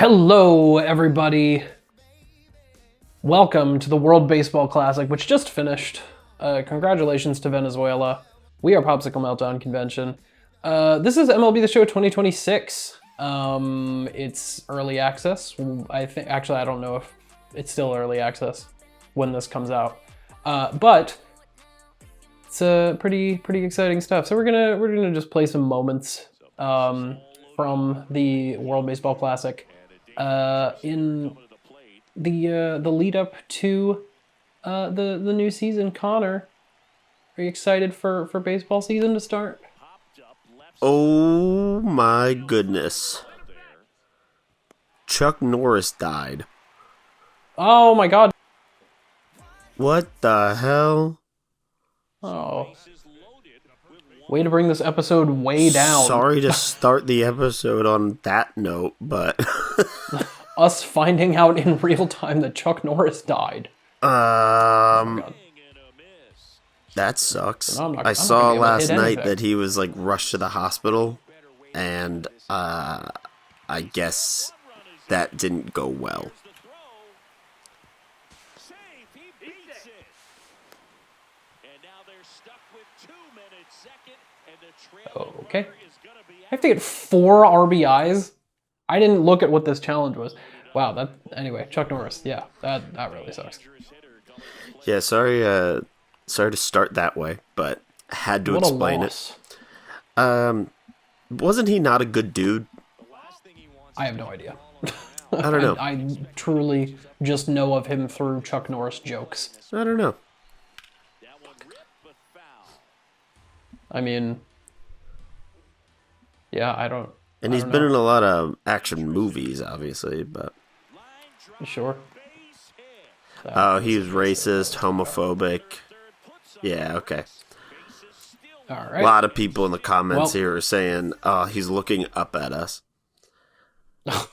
Hello, everybody. Welcome to the World Baseball Classic, which just finished. Congratulations to Venezuela. We are Popsicle Meltdown Convention. This is MLB The Show 2026. It's early access. I think, actually, I don't know if it's still early access when this comes out. But it's pretty exciting stuff. So we're gonna just play some moments from the World Baseball Classic in the lead up to the new season. Connor, are you excited for baseball season to start? Oh my goodness. Chuck Norris died. Oh my god. What the hell? Oh. Way to bring this episode way down. Sorry to start the episode on that note, but Us finding out in real time that Chuck Norris died. Oh that sucks. No, I saw last night that he was like rushed to the hospital, and I guess that didn't go well. Okay. I have to get 4 RBIs? I didn't look at what this challenge was. Wow, anyway, Chuck Norris, yeah, that really sucks. Yeah, sorry to start that way, but had to explain it. Wasn't he not a good dude? I have no idea. I don't know. I truly just know of him through Chuck Norris jokes. I don't know. I mean, yeah, I don't. And he's been in a lot of action movies, obviously, but. Sure. Oh, he's racist, homophobic. Yeah, okay. All right. A lot of people in the comments here are saying, "Oh, he's looking up at us." That's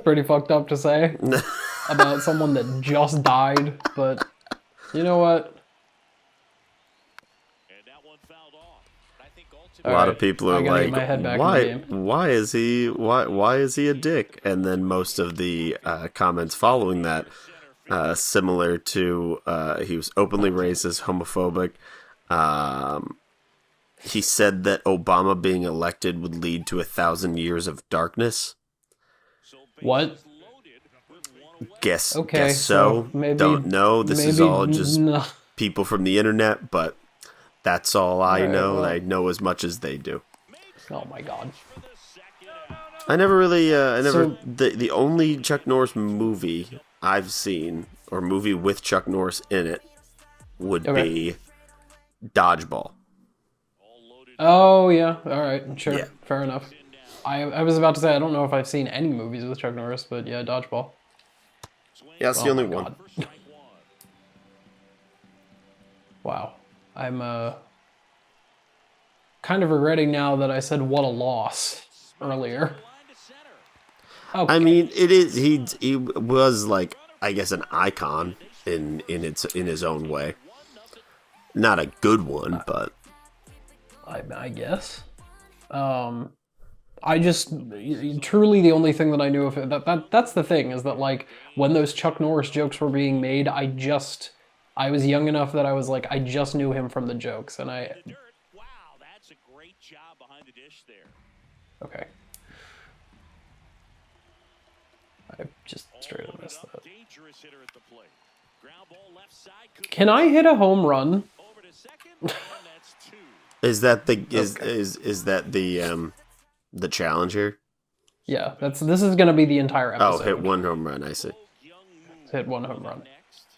pretty fucked up to say about someone that just died, but you know what? A lot of people are like, why is he a dick? And then most of the comments following that, similar to he was openly racist, homophobic. He said that Obama being elected would lead to 1,000 years of darkness. What? Guess so. Maybe, don't know. This is all just people from the internet, but that's all I know. Well, I know as much as they do. Oh my god. I never really, the only Chuck Norris movie I've seen, or movie with Chuck Norris in it, would be Dodgeball. Oh, yeah. All right. Sure. Yeah. Fair enough. I was about to say, I don't know if I've seen any movies with Chuck Norris, but yeah, Dodgeball. Yeah, that's the only one. Wow. I'm kind of regretting now that I said what a loss earlier. Okay. I mean, it is. He was like, I guess, an icon in his own way. Not a good one, but I guess. I just truly the only thing that I knew of it, that's the thing, is that like when those Chuck Norris jokes were being made, I was young enough that I was like, I just knew him from the jokes, and I. Wow, that's a great job behind the dish there. Okay. I just straight up missed that. Can I hit a home run? is that the challenge here? Yeah, this is gonna be the entire episode. Oh, hit 1 home run. I see. Hit 1 home run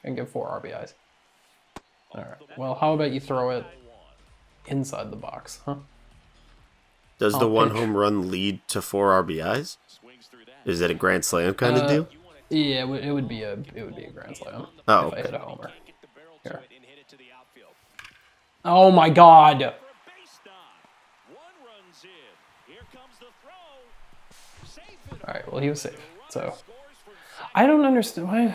and get 4 RBIs. All right. Well, how about you throw it inside the box, huh? Does the 1 home run lead to 4 RBIs? Is it a grand slam kind of deal? Yeah, it would be a grand slam. Oh, if I hit a homer. Here. Oh my god! All right. Well, he was safe. So I don't understand why.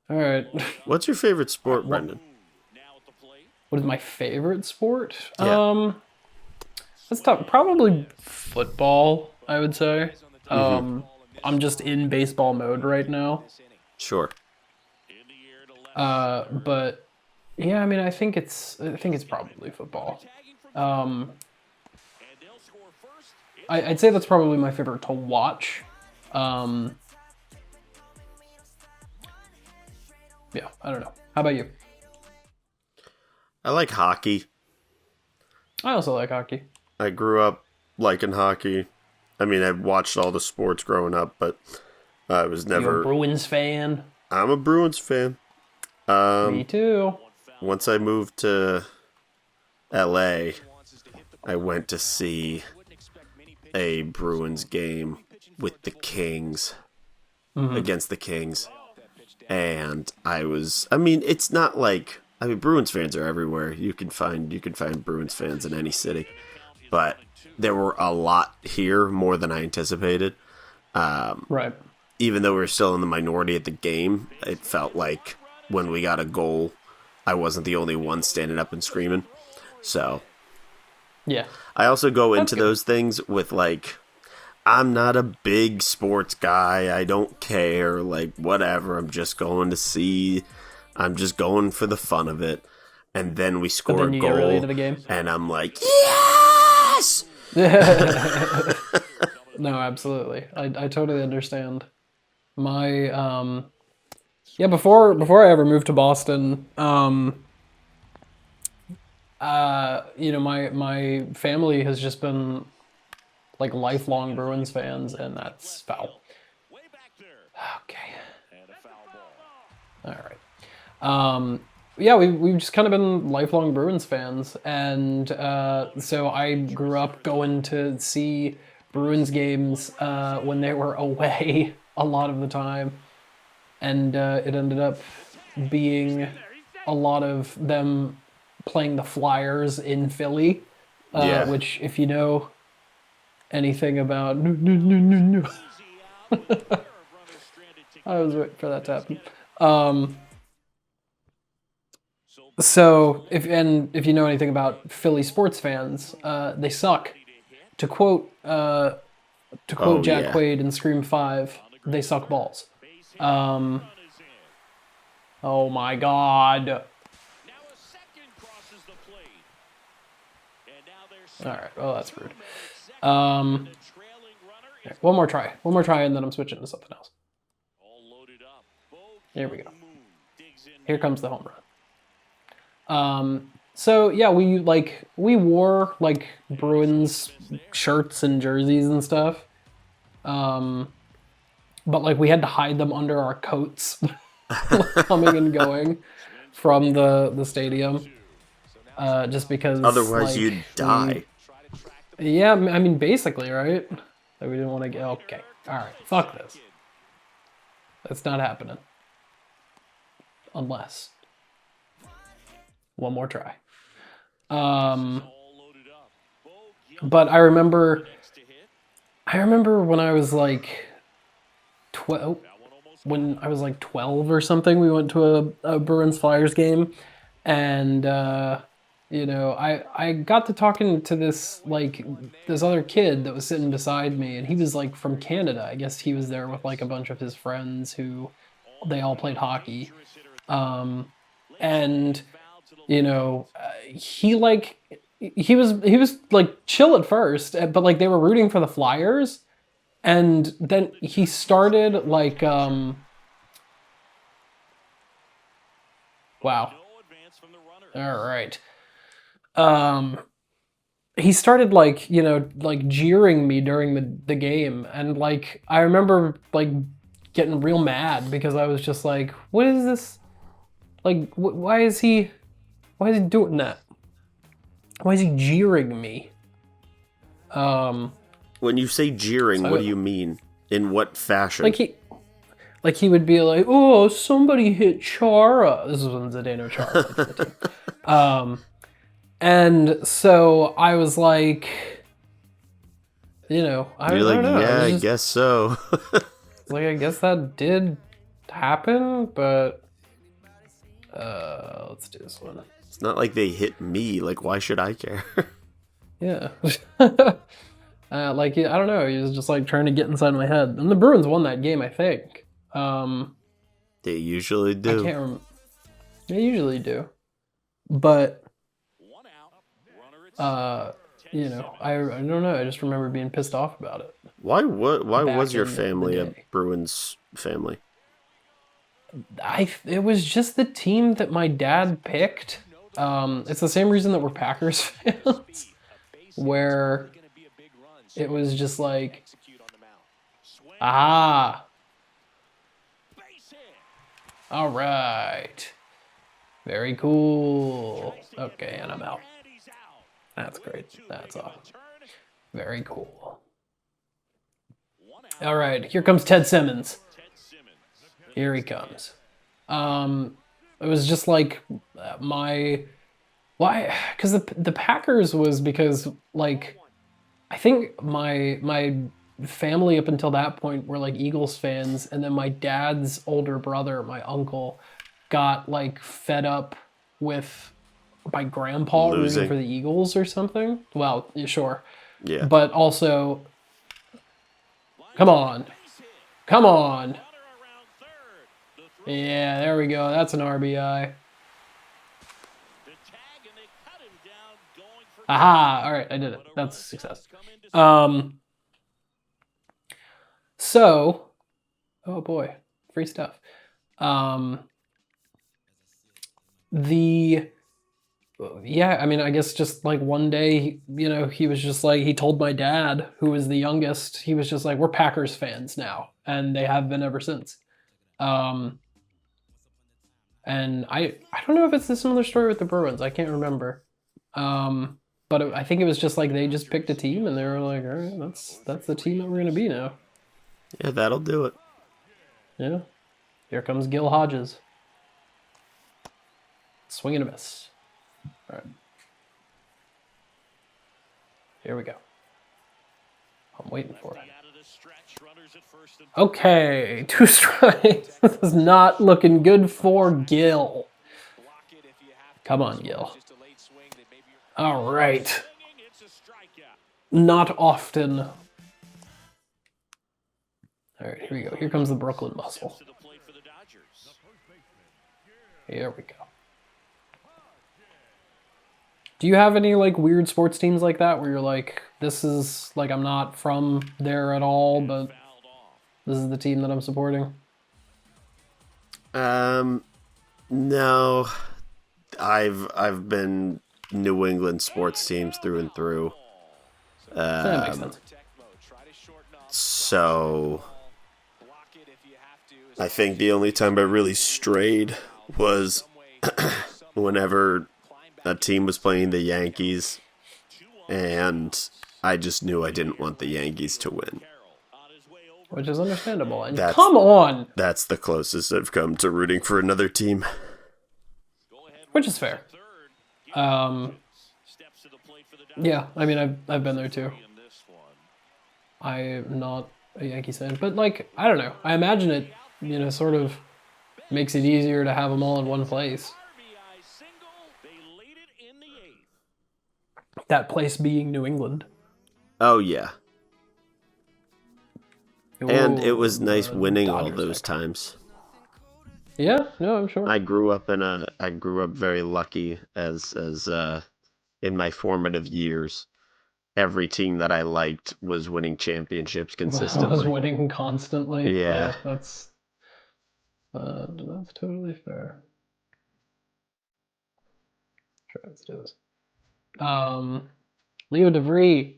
All right. What's your favorite sport, Brendan? What is my favorite sport? Yeah. That's tough. Probably football, I would say. I'm just in baseball mode right now. Sure. But yeah, I mean, I think it's probably football. I'd say that's probably my favorite to watch. Yeah, I don't know. How about you? I like hockey. I also like hockey. I grew up liking hockey. I mean, I watched all the sports growing up, but I was never... You're a Bruins fan? I'm a Bruins fan. Me too. Once I moved to LA, I went to see a Bruins game with the Kings, against the Kings. And it's not like... Bruins fans are everywhere. You can find Bruins fans in any city. But there were a lot here, more than I anticipated. Right. Even though we were still in the minority at the game, it felt like when we got a goal, I wasn't the only one standing up and screaming. So, yeah. I also go into those things with, like, I'm not a big sports guy. I don't care. Like, whatever. I'm just going for the fun of it. And then we score a goal. Get really into the game. And I'm like, yes! No, absolutely. I totally understand. My before I ever moved to Boston, my family has just been like lifelong Bruins fans, and that's foul. Okay. All right. We've just kind of been lifelong Bruins fans, and so I grew up going to see Bruins games when they were away a lot of the time, and it ended up being a lot of them playing the Flyers in Philly, which, if you know anything about... No. I was waiting for that to happen. So, if you know anything about Philly sports fans, they suck. To quote Jack Quaid in Scream 5, they suck balls. Oh my God. All right. Oh, that's rude. One more try, and then I'm switching to something else. Here we go. Here comes the home run. So yeah, we wore like Bruins shirts and jerseys and stuff. But like we had to hide them under our coats coming and going from the stadium. Just because otherwise you'd die. Yeah, I mean basically, right? Like we didn't want to get okay. All right, fuck this. That's not happening. Unless one more try. But I remember when I was like 12, or something, we went to a Bruins Flyers game, and I got to talking to this other kid that was sitting beside me, and he was like from Canada. I guess he was there with like a bunch of his friends who they all played hockey. And he was like chill at first, but like they were rooting for the Flyers, and then he started like wow. All right. He started like jeering me during the game, and like I remember like getting real mad because I was just like, what is this? Like, why is he doing that? Why is he jeering me? When you say jeering, what do you mean? In what fashion? Like he would be like, oh, somebody hit Chara. This is when Zdeno Chara played for the team. And so I was like, I don't know. Yeah, I guess so. Like, I guess that did happen, but let's do this one. It's not like they hit me. Like, why should I care? Yeah. Like, I don't know, he was just like trying to get inside my head. And the Bruins won that game, I think. They usually I do. can't remember. They usually do. But, you know, I don't know. I just remember being pissed off about it. Why was your in the family a day. Bruins family? It was just the team that my dad picked. It's the same reason that we're Packers fans, where it was just like, ah, all right, very cool. Okay, and I'm out. That's great. That's awesome. Very cool. All right, here comes Ted Simmons. Here he comes. It was just like why? Because the Packers was because like I think my family up until that point were like Eagles fans, and then my dad's older brother, my uncle, got like fed up with my grandpa Losing. rooting for the Eagles or something. Well, sure. Yeah. But also, come on. Yeah, there we go. That's an RBI. Aha! All right, I did it. That's a success. So, oh boy, free stuff. Yeah, I mean, I guess just like one day, you know, he was just like, he told my dad, who was the youngest, he was just like, we're Packers fans now, and they have been ever since. And I don't know if it's a similar story with the Bruins. I can't remember. But I think it was just like they just picked a team and they were like, all right, that's the team that we're gonna be now. Yeah, that'll do it. Yeah. Here comes Gil Hodges. Swing and a miss. All right. Here we go. I'm waiting for it. Okay, 2 strikes. This is not looking good for Gil. Come on, Gil. All right. Not often. All right, here we go. Here comes the Brooklyn Muscle. Here we go. Do you have any like weird sports teams like that where you're like, this is like, I'm not from there at all, but this is the team that I'm supporting? No. I've been New England sports teams through and through. That makes sense. So I think the only time I really strayed was whenever a team was playing the Yankees, and I just knew I didn't want the Yankees to win. Which is understandable. And come on! That's the closest I've come to rooting for another team. Which is fair. Yeah, I mean, I've been there too. I'm not a Yankees fan, but like, I don't know. I imagine it, you know, sort of makes it easier to have them all in one place. That place being New England. Oh, yeah. And it was nice the winning all Dodgers those times. Yeah, no, I'm sure. I grew up very lucky as in my formative years. Every team that I liked was winning championships consistently. Was winning constantly. Yeah. That's totally fair. Sure, let's do this. Leo DeVree.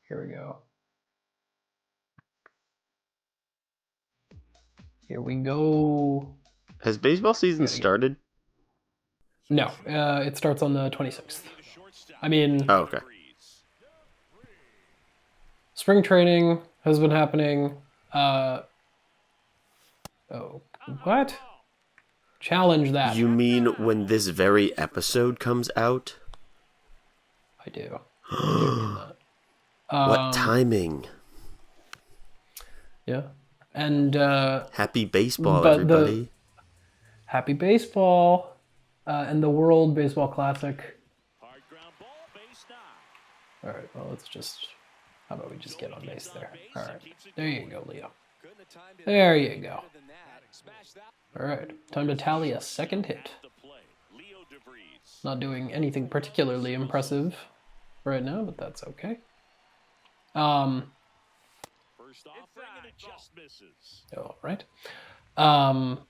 Here we go. Here we go. Has baseball season started? No, it starts on the 26th. I mean, Oh, okay. Spring training has been happening. Oh, what? Challenge that. You mean when this very episode comes out? I do. I do mean that. What timing? Yeah. And happy baseball, everybody. Happy baseball. And the World Baseball Classic All right, well, let's just... How about we just get on base there? All right, there you go, Leo. There you go. All right, time to tally a second hit. Not doing anything particularly impressive right now, but that's okay. All right. But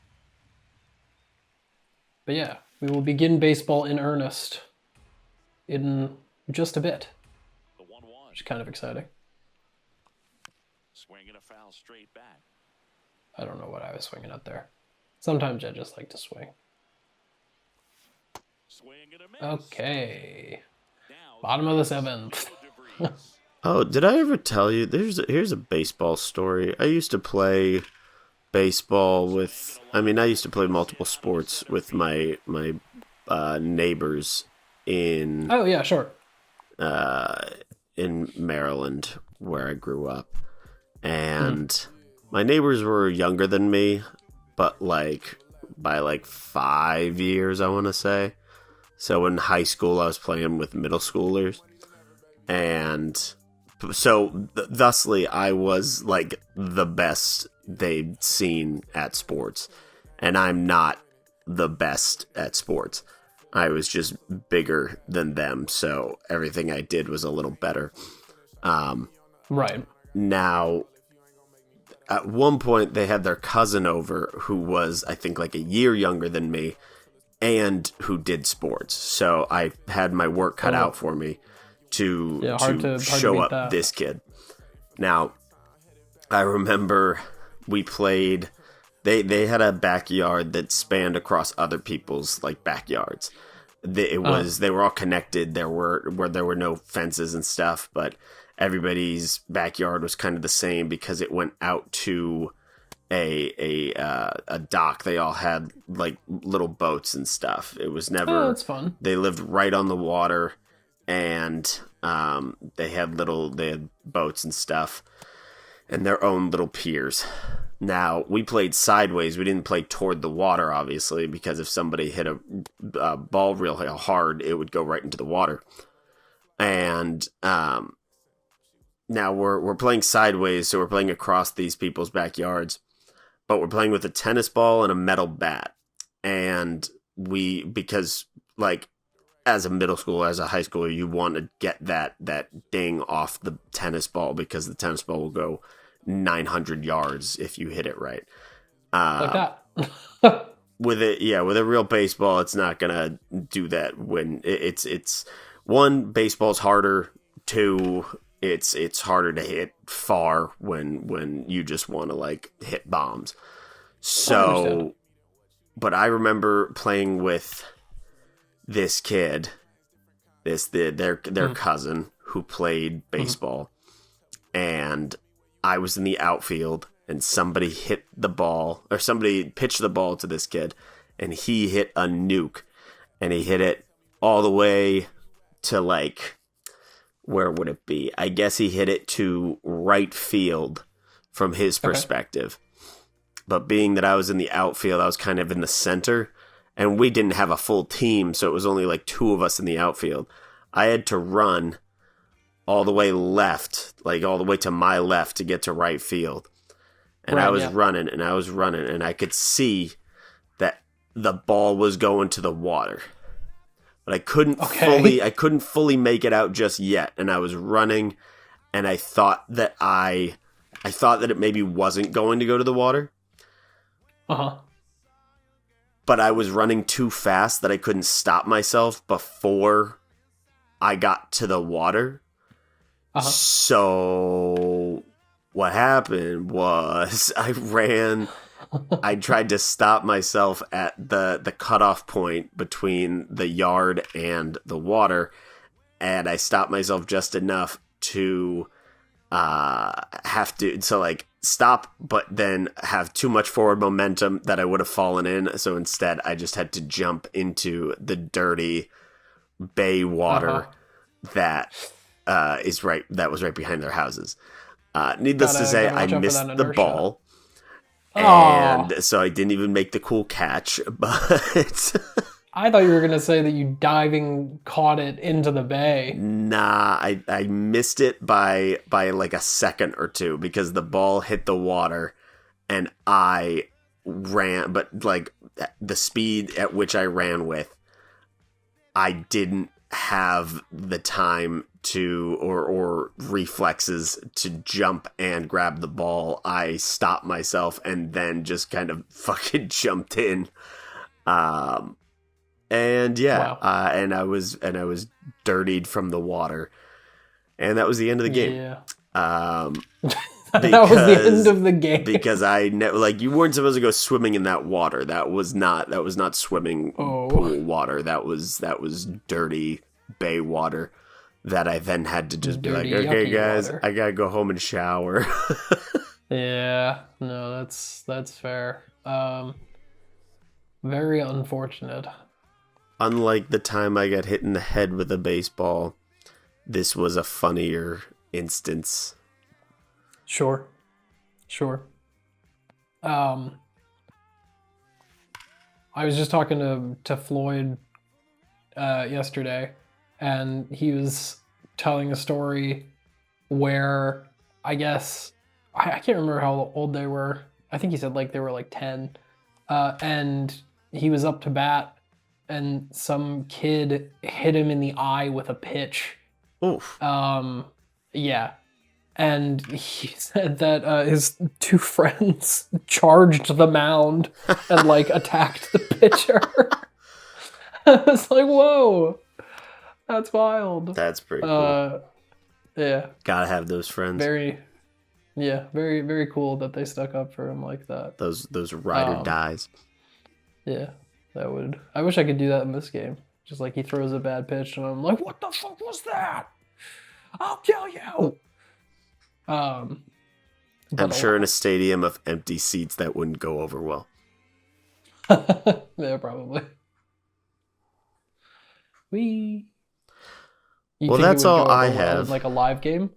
yeah, we will begin baseball in earnest in just a bit, which is kind of exciting. Swinging a foul straight back. I don't know what I was swinging at there. Sometimes I just like to swing. Okay. Bottom of the seventh. Oh, did I ever tell you? Here's a baseball story. I used to play baseball with. I used to play multiple sports with my neighbors in. Oh yeah, sure. In Maryland, where I grew up, and my neighbors were younger than me, but by 5 years, I want to say. So in high school, I was playing with middle schoolers, and so thusly, I was the best they'd seen at sports, and I'm not the best at sports. I was just bigger than them, so everything I did was a little better. Right. Now, at one point, they had their cousin over who was, I think, a year younger than me and who did sports. So I had my work cut out for me to show up this kid. Now, I remember we played... They had a backyard that spanned across other people's backyards. They were all connected. There were no fences and stuff, but everybody's backyard was kind of the same because it went out to a dock. They all had little boats and stuff. It was never. Oh, that's fun. They lived right on the water, and they had boats and stuff, and their own little piers. Now, we played sideways. We didn't play toward the water, obviously, because if somebody hit a ball real hard, it would go right into the water. And now we're playing sideways, so we're playing across these people's backyards. But we're playing with a tennis ball and a metal bat. And because as a middle schooler, as a high schooler, you want to get that ding off the tennis ball because the tennis ball will go 900 yards if you hit it right. Like that. with a real baseball, it's not gonna do that. When it's one, baseball's harder. Two, it's harder to hit far when you just want to hit bombs. So, but I remember playing with this kid, their cousin who played baseball, and I was in the outfield, and somebody hit the ball, or somebody pitched the ball to this kid, and he hit a nuke, and he hit it all the way to where would it be? I guess he hit it to right field from his perspective. But being that I was in the outfield, I was kind of in the center, and we didn't have a full team, so it was only two of us in the outfield. I had to run all the way left, all the way to my left to get to right field. And I was running, and and I could see that the ball was going to the water. But I couldn't fully make it out just yet. And I was running, and I thought that it maybe wasn't going to go to the water. Uh-huh. But I was running too fast that I couldn't stop myself before I got to the water. Uh-huh. So what happened was I tried to stop myself at the cutoff point between the yard and the water, and I stopped myself just enough to stop, but then have too much forward momentum that I would have fallen in. So instead, I just had to jump into the dirty bay water that was right behind their houses. Needless to say, I missed the ball. And so I didn't even make the cool catch, but I thought you were gonna say that you diving caught it into the bay. Nah, I missed it by like a second or two because the ball hit the water and I ran, but like the speed at which I ran with, I didn't have the time to or reflexes to jump and grab the ball. I stopped myself and then just kind of fucking jumped in. And yeah, wow. and I was dirtied from the water, and that was the end of the game. Yeah. That was the end of the game because you weren't supposed to go swimming in that water. That was not swimming pool water. That was dirty bay water that I then had to just dirty, be like, okay, guys, water. I gotta go home and shower. Yeah, no, that's fair. Very unfortunate. Unlike the time I got hit in the head with a baseball, this was a funnier instance. Sure. I was just talking to Floyd yesterday, and he was telling a story where I guess I can't remember how old they were. I think he said like they were like 10, and he was up to bat, and some kid hit him in the eye with a pitch. Oof. Yeah. And he said that his two friends charged the mound and like attacked the pitcher. I was like, whoa, that's wild. That's pretty cool. Yeah. Gotta have those friends. Very, very cool that they stuck up for him like that. Those ride or dies. Yeah. I wish I could do that in this game. Just like he throws a bad pitch and I'm like, what the fuck was that? I'll kill you. I'm sure in a stadium of empty seats that wouldn't go over well. Yeah, probably. Well, that's all I have. Like a live game?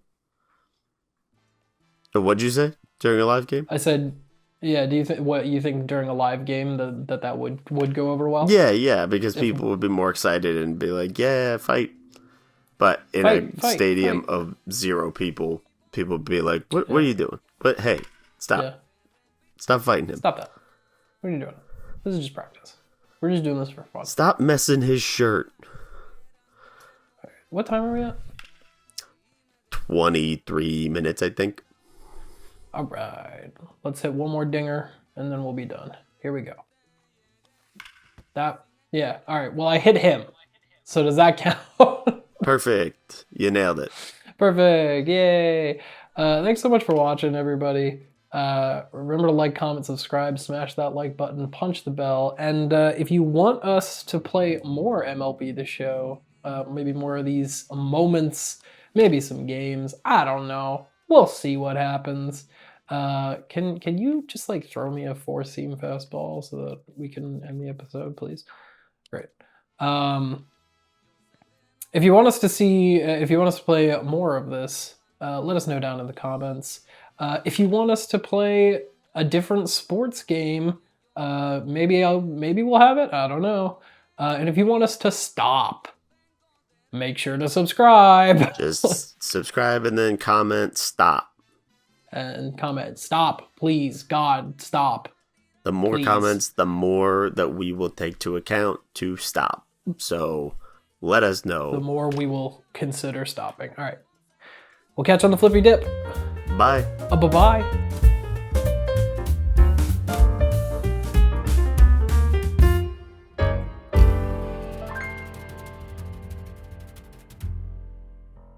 What'd you say? During a live game? I said, yeah, do you think during a live game that would go over well? Yeah, because people would be more excited and be like, yeah, fight. But in a stadium of 0 people would be like, what are you doing? But hey, stop. Yeah. Stop fighting him. Stop that. What are you doing? This is just practice. We're just doing this for fun. Stop messing his shirt. Right. What time are we at? 23 minutes, I think. All right. Let's hit one more dinger, and then we'll be done. Here we go. Yeah. All right. Well, I hit him. So does that count? Perfect. You nailed it. Perfect. Yay. Thanks so much for watching, everybody. Remember to like, comment, subscribe, smash that like button, punch the bell. And if you want us to play more MLB The Show, maybe more of these moments, maybe some games, I don't know. We'll see what happens. Can you just like throw me a 4-seam fastball so that we can end the episode, please? Great. If you want us to play more of this, let us know down in the comments. If you want us to play a different sports game, maybe we'll have it. I don't know. And if you want us to stop, make sure to subscribe. Just subscribe and then comment stop. And comment stop, please. God, stop. The more comments, the more that we will take to account to stop. So let us know. The more we will consider stopping. All right. We'll catch you on the flippy dip. Bye. Bye-bye.